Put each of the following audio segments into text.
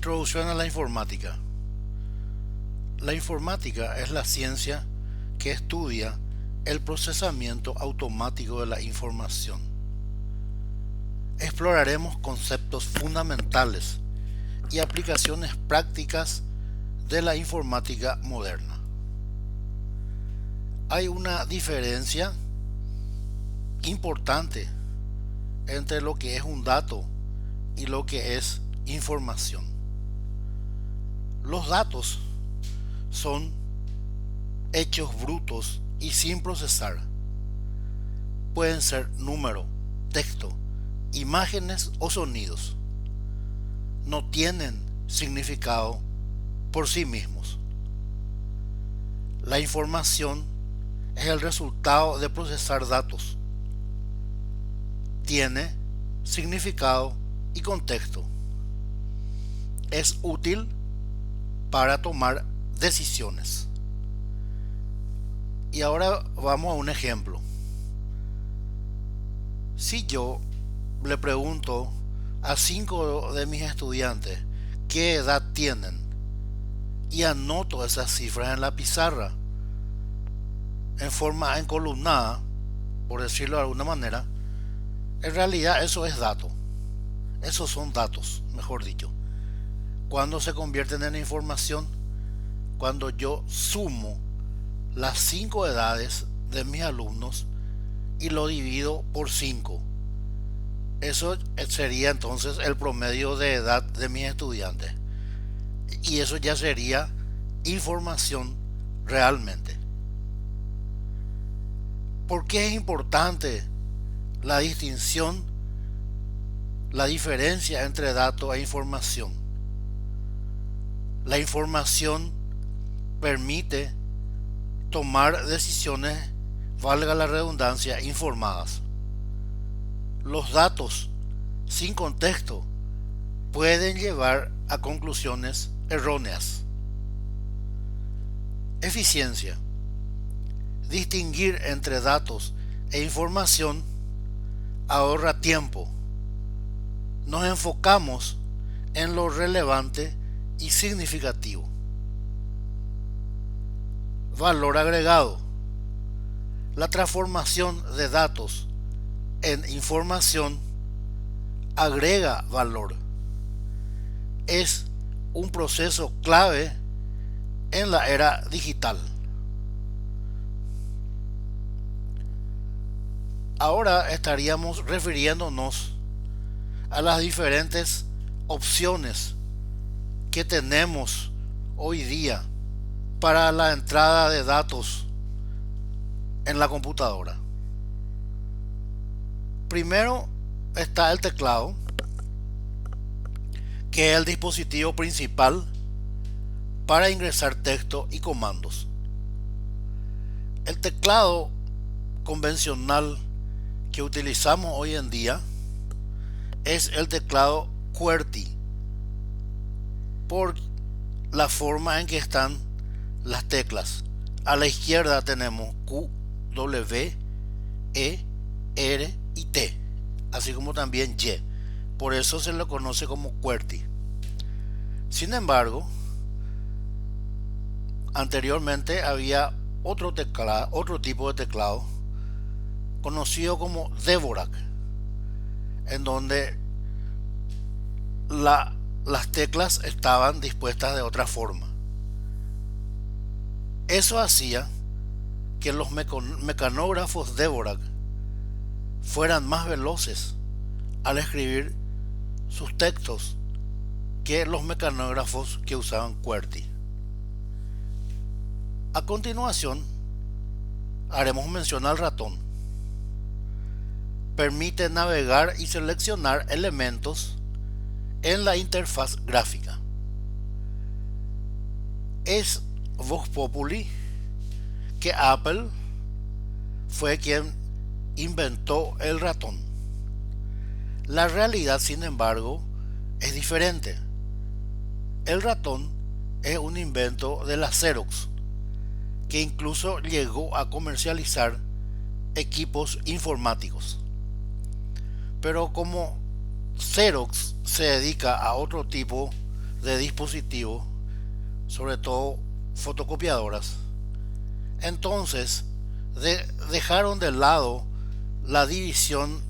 Introducción a la informática. La informática es la ciencia que estudia el procesamiento automático de la información. Exploraremos conceptos fundamentales y aplicaciones prácticas de la informática moderna. Hay una diferencia importante entre lo que es un dato y lo que es información. Los datos son hechos brutos y sin procesar. Pueden ser número, texto, imágenes o sonidos. No tienen significado por sí mismos. La información es el resultado de procesar datos. Tiene significado y contexto. Es útil para tomar decisiones. Y ahora vamos a un ejemplo. Si yo le pregunto a 5 de mis estudiantes qué edad tienen y anoto esas cifras en la pizarra en forma encolumnada, por decirlo de alguna manera, en realidad eso es dato. Esos son datos, mejor dicho. Cuando se convierten en información, cuando yo sumo las 5 edades de mis alumnos y lo divido por 5. Eso sería entonces el promedio de edad de mis estudiantes. Y eso ya sería información realmente. ¿Por qué es importante la distinción, la diferencia entre dato e información? La información permite tomar decisiones, valga la redundancia, informadas. Los datos sin contexto pueden llevar a conclusiones erróneas. Eficiencia. Distinguir entre datos e información ahorra tiempo. Nos enfocamos en lo relevante y significativo. Valor agregado. La transformación de datos en información agrega valor. Es un proceso clave en la era digital. Ahora estaríamos refiriéndonos a las diferentes opciones que tenemos hoy día para la entrada de datos en la computadora. Primero está el teclado, que es el dispositivo principal para ingresar texto y comandos. El teclado convencional que utilizamos hoy en día es el teclado QWERTY, por la forma en que están las teclas. A la izquierda tenemos Q, W, E, R y T, así como también Y. Por eso se lo conoce como QWERTY. Sin embargo, anteriormente había otro tipo de teclado conocido como Dvorak, en donde las teclas estaban dispuestas de otra forma. Eso hacía que los mecanógrafos Dvorak fueran más veloces al escribir sus textos que los mecanógrafos que usaban QWERTY. A continuación, haremos mención al ratón. Permite navegar y seleccionar elementos en la interfaz gráfica. Es Vox Populi que Apple fue quien inventó el ratón. La realidad, sin embargo, es diferente. El ratón es un invento de la Xerox, que incluso llegó a comercializar equipos informáticos. Pero como Xerox se dedica a otro tipo de dispositivos, sobre todo fotocopiadoras. Entonces dejaron de lado la división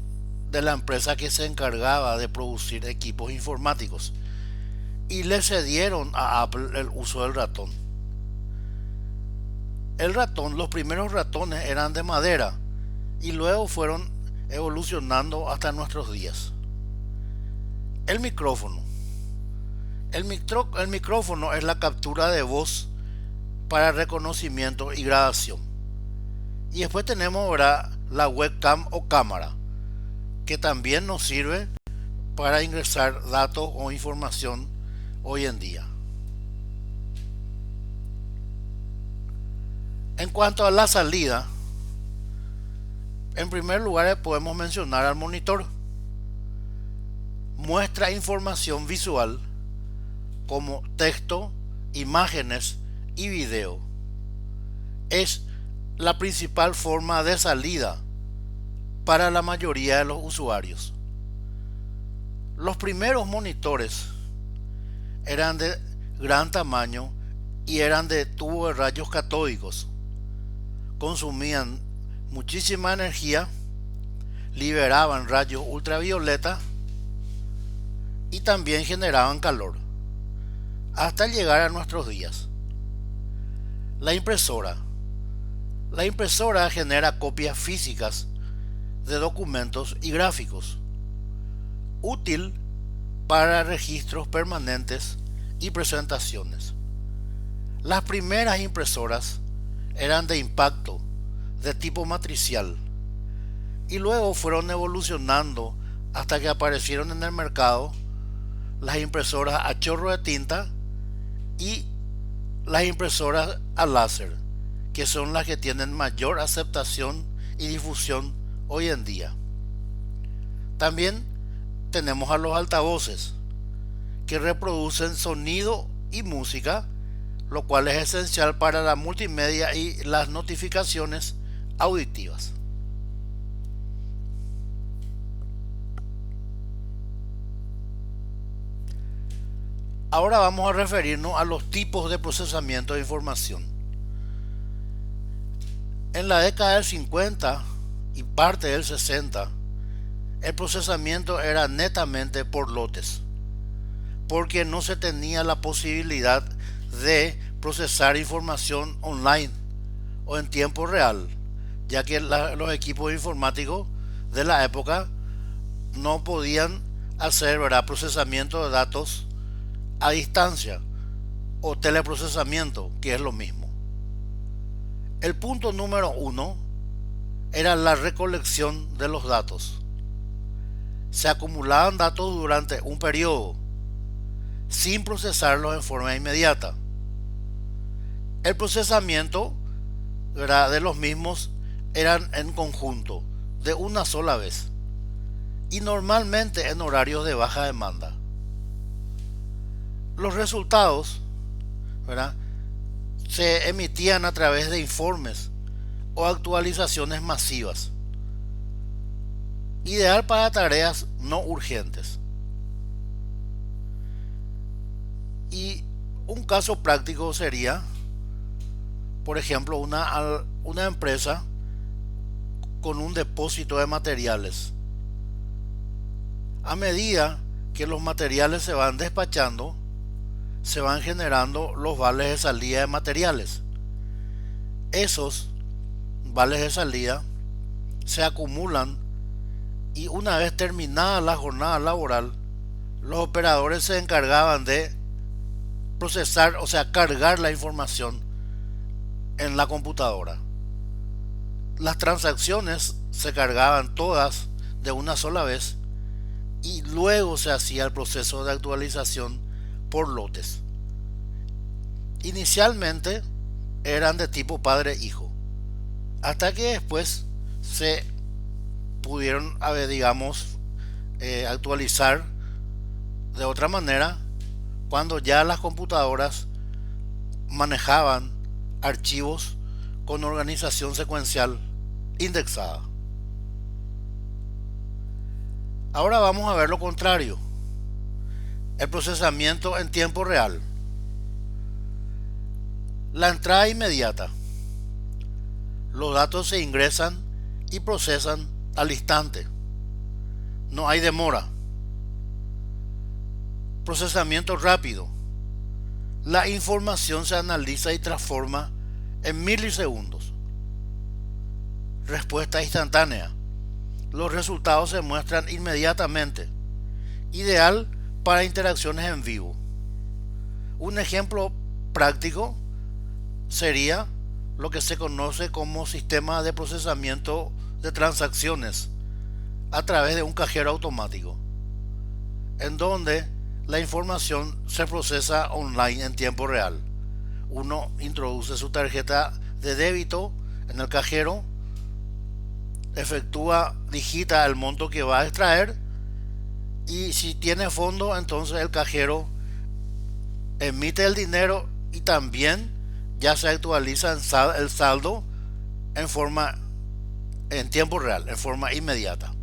de la empresa que se encargaba de producir equipos informáticos y le cedieron a Apple el uso del ratón. Los primeros ratones eran de madera y luego fueron evolucionando hasta nuestros días. El micrófono. El micrófono es la captura de voz para reconocimiento y grabación. Y después tenemos ahora la webcam o cámara, que también nos sirve para ingresar datos o información hoy en día. En cuanto a la salida, en primer lugar podemos mencionar al monitor. Muestra información visual como texto, imágenes y video. Es la principal forma de salida para la mayoría de los usuarios. Los primeros monitores eran de gran tamaño y eran de tubo de rayos catódicos. Consumían muchísima energía, liberaban rayos ultravioleta y también generaban calor, hasta llegar a nuestros días. La impresora. La impresora genera copias físicas de documentos y gráficos, útil para registros permanentes y presentaciones. Las primeras impresoras eran de impacto, de tipo matricial, y luego fueron evolucionando hasta que aparecieron en el mercado las impresoras a chorro de tinta y las impresoras a láser, que son las que tienen mayor aceptación y difusión hoy en día. También tenemos a los altavoces, que reproducen sonido y música, lo cual es esencial para la multimedia y las notificaciones auditivas. Ahora vamos a referirnos a los tipos de procesamiento de información. En la década del 50 y parte del 60, el procesamiento era netamente por lotes, porque no se tenía la posibilidad de procesar información online o en tiempo real, ya que los equipos informáticos de la época no podían hacer, ¿verdad?, procesamiento de datos a distancia o teleprocesamiento, que es lo mismo. El punto número 1 era la recolección de los datos. Se acumulaban datos durante un periodo sin procesarlos en forma inmediata. El procesamiento, ¿verdad?, de los mismos eran en conjunto, de una sola vez, y normalmente en horarios de baja demanda. Los resultados, ¿verdad?, se emitían a través de informes o actualizaciones masivas, ideal para tareas no urgentes. Y un caso práctico sería, por ejemplo, una empresa con un depósito de materiales. A medida que los materiales se van despachando, se van generando los vales de salida de materiales. Esos vales de salida se acumulan y una vez terminada la jornada laboral, los operadores se encargaban de procesar, o sea, cargar la información en la computadora. Las transacciones se cargaban todas de una sola vez y luego se hacía el proceso de actualización por lotes. Inicialmente eran de tipo padre-hijo, hasta que después se pudieron, digamos, actualizar de otra manera cuando ya las computadoras manejaban archivos con organización secuencial indexada. Ahora vamos a ver lo contrario. El procesamiento en tiempo real. La entrada inmediata. Los datos se ingresan y procesan al instante. No hay demora. Procesamiento rápido. La información se analiza y transforma en milisegundos. Respuesta instantánea. Los resultados se muestran inmediatamente. Ideal para interacciones en vivo. Un ejemplo práctico sería lo que se conoce como sistema de procesamiento de transacciones a través de un cajero automático, en donde la información se procesa online en tiempo real. Uno introduce su tarjeta de débito en el cajero, digita el monto que va a extraer, y si tiene fondo, entonces el cajero emite el dinero y también ya se actualiza el saldo en tiempo real, en forma inmediata.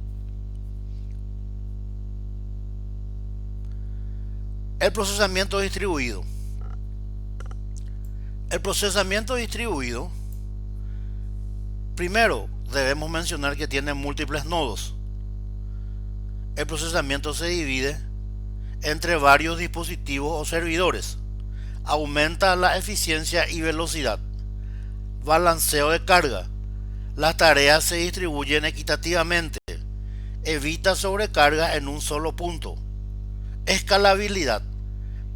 El procesamiento distribuido. El procesamiento distribuido, primero debemos mencionar que tiene múltiples nodos. El procesamiento se divide entre varios dispositivos o servidores. Aumenta la eficiencia y velocidad. Balanceo de carga. Las tareas se distribuyen equitativamente. Evita sobrecarga en un solo punto. Escalabilidad.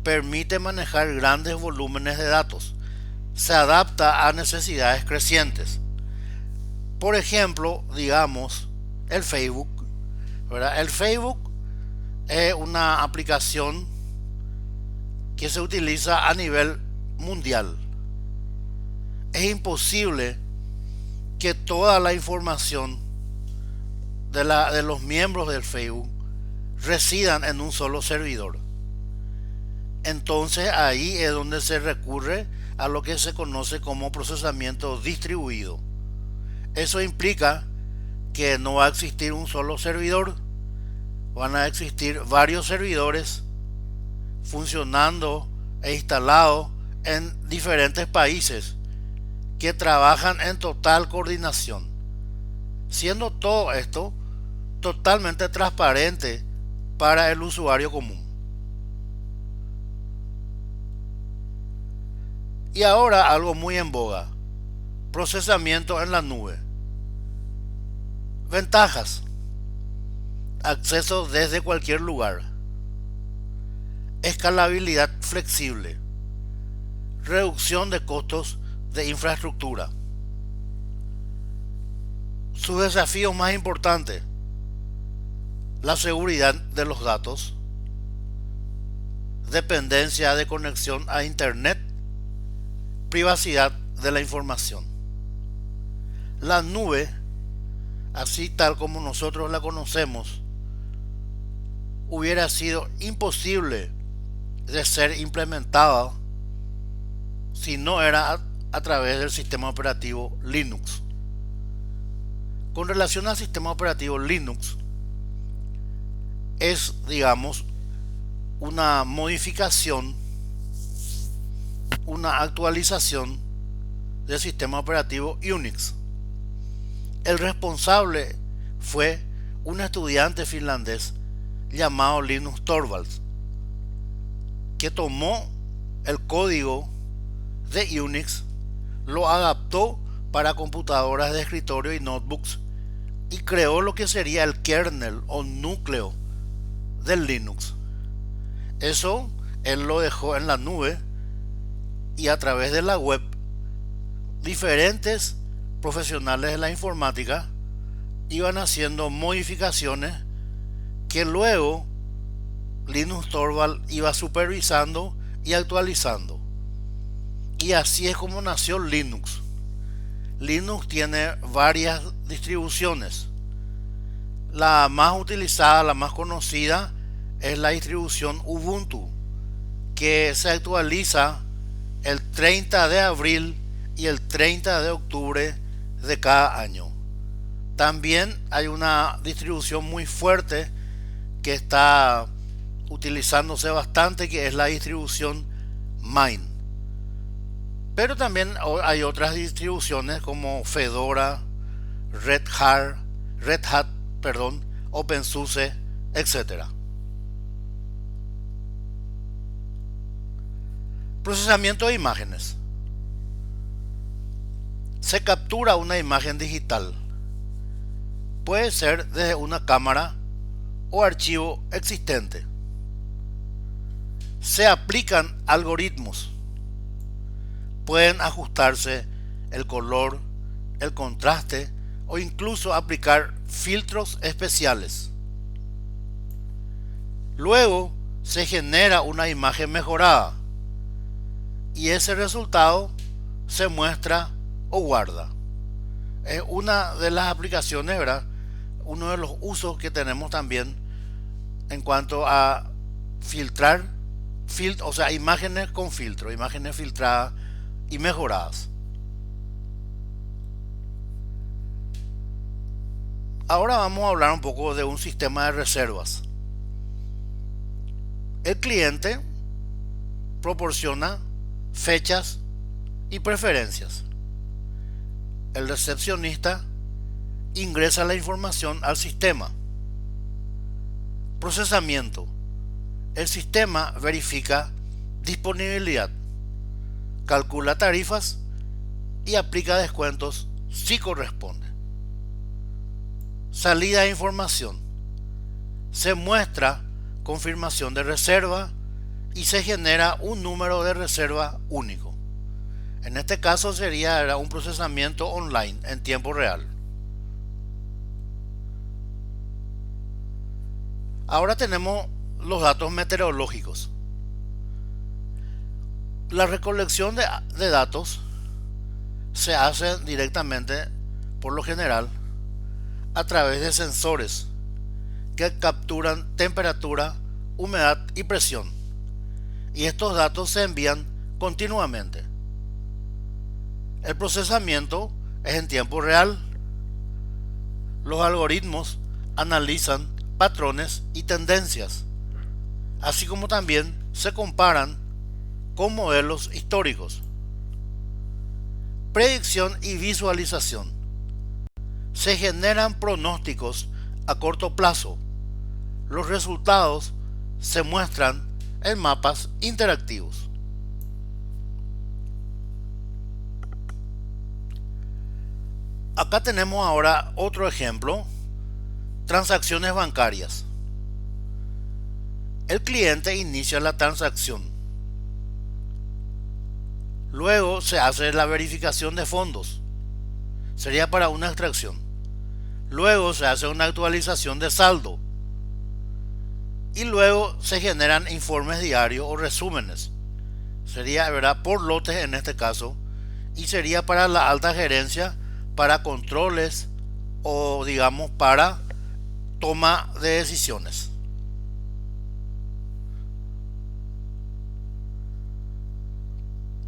Permite manejar grandes volúmenes de datos. Se adapta a necesidades crecientes. Por ejemplo, digamos, el Facebook, ¿verdad? El Facebook es una aplicación que se utiliza a nivel mundial. Es imposible que toda la información de los miembros del Facebook residan en un solo servidor. Entonces ahí es donde se recurre a lo que se conoce como procesamiento distribuido. Eso implica que no va a existir un solo servidor, van a existir varios servidores funcionando e instalados en diferentes países que trabajan en total coordinación, siendo todo esto totalmente transparente para el usuario común. Y ahora algo muy en boga: procesamiento en la nube. Ventajas: acceso desde cualquier lugar, escalabilidad flexible, reducción de costos de infraestructura. Sus desafíos más importantes: la seguridad de los datos, dependencia de conexión a Internet, privacidad de la información. La nube, así tal como nosotros la conocemos, hubiera sido imposible de ser implementada si no era a través del sistema operativo Linux. Con relación al sistema operativo Linux, es, digamos, una modificación, una actualización del sistema operativo Unix. El responsable fue un estudiante finlandés llamado Linus Torvalds, que tomó el código de Unix, lo adaptó para computadoras de escritorio y notebooks y creó lo que sería el kernel o núcleo del Linux. Eso él lo dejó en la nube, y a través de la web diferentes profesionales de la informática iban haciendo modificaciones que luego Linus Torvalds iba supervisando y actualizando. Y así es como nació Linux. Linux tiene varias distribuciones. La más utilizada, la más conocida, es la distribución Ubuntu, que se actualiza el 30 de abril y el 30 de octubre de cada año. También hay una distribución muy fuerte que está utilizándose bastante, que es la distribución Mint. Pero también hay otras distribuciones como Fedora, Red Hat, perdón, OpenSUSE, etc. Procesamiento de imágenes. Se captura una imagen digital. Puede ser desde una cámara o archivo existente. Se aplican algoritmos. Pueden ajustarse el color, el contraste o incluso aplicar filtros especiales. Luego se genera una imagen mejorada y ese resultado se muestra o guarda. Es una de las aplicaciones, ¿verdad? Uno de los usos que tenemos también en cuanto a filtrar, o sea, imágenes con filtro, imágenes filtradas y mejoradas. Ahora vamos a hablar un poco de un sistema de reservas. El cliente proporciona fechas y preferencias. El recepcionista ingresa la información al sistema. Procesamiento. El sistema verifica disponibilidad, calcula tarifas y aplica descuentos si corresponde. Salida de información. Se muestra confirmación de reserva y se genera un número de reserva único. En este caso sería un procesamiento online en tiempo real. Ahora tenemos los datos meteorológicos. La recolección de datos se hace directamente, por lo general, a través de sensores que capturan temperatura, humedad y presión. Y estos datos se envían continuamente. El procesamiento es en tiempo real. Los algoritmos analizan patrones y tendencias, así como también se comparan con modelos históricos. Predicción y visualización. Se generan pronósticos a corto plazo. Los resultados se muestran en mapas interactivos. Acá tenemos ahora otro ejemplo: transacciones bancarias. El cliente inicia la transacción. Luego se hace la verificación de fondos. Sería para una extracción. Luego se hace una actualización de saldo. Y luego se generan informes diarios o resúmenes. Sería, ¿verdad?, por lotes en este caso. Y sería para la alta gerencia, para controles o digamos para toma de decisiones.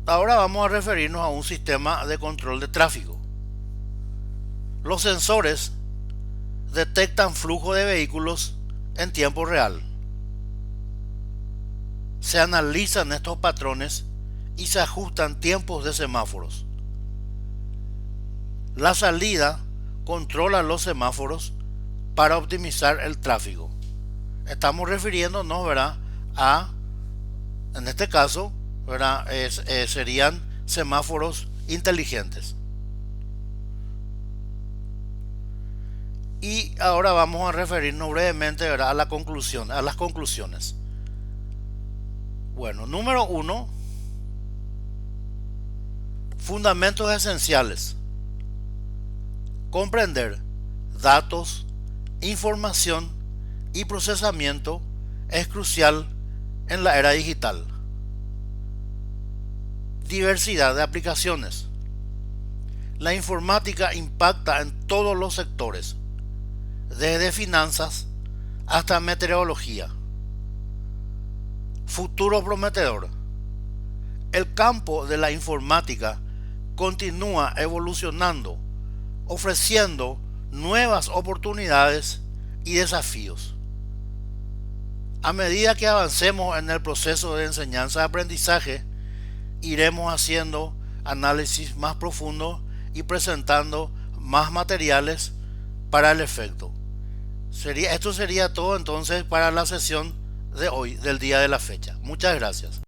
Ahora vamos a referirnos a un sistema de control de tráfico. Los sensores detectan flujo de vehículos en tiempo real. Se analizan estos patrones y se ajustan tiempos de semáforos. La salida controla los semáforos para optimizar el tráfico. Estamos refiriéndonos, ¿verdad?, en este caso, ¿verdad?, serían semáforos inteligentes. Y ahora vamos a referirnos brevemente, ¿verdad?, a las conclusiones. Bueno, número 1, fundamentos esenciales. Comprender datos, información y procesamiento es crucial en la era digital. Diversidad de aplicaciones. La informática impacta en todos los sectores, desde finanzas hasta meteorología. Futuro prometedor. El campo de la informática continúa evolucionando, ofreciendo nuevas oportunidades y desafíos. A medida que avancemos en el proceso de enseñanza-aprendizaje, iremos haciendo análisis más profundos y presentando más materiales para el efecto. Esto sería todo entonces para la sesión de hoy, del día de la fecha. Muchas gracias.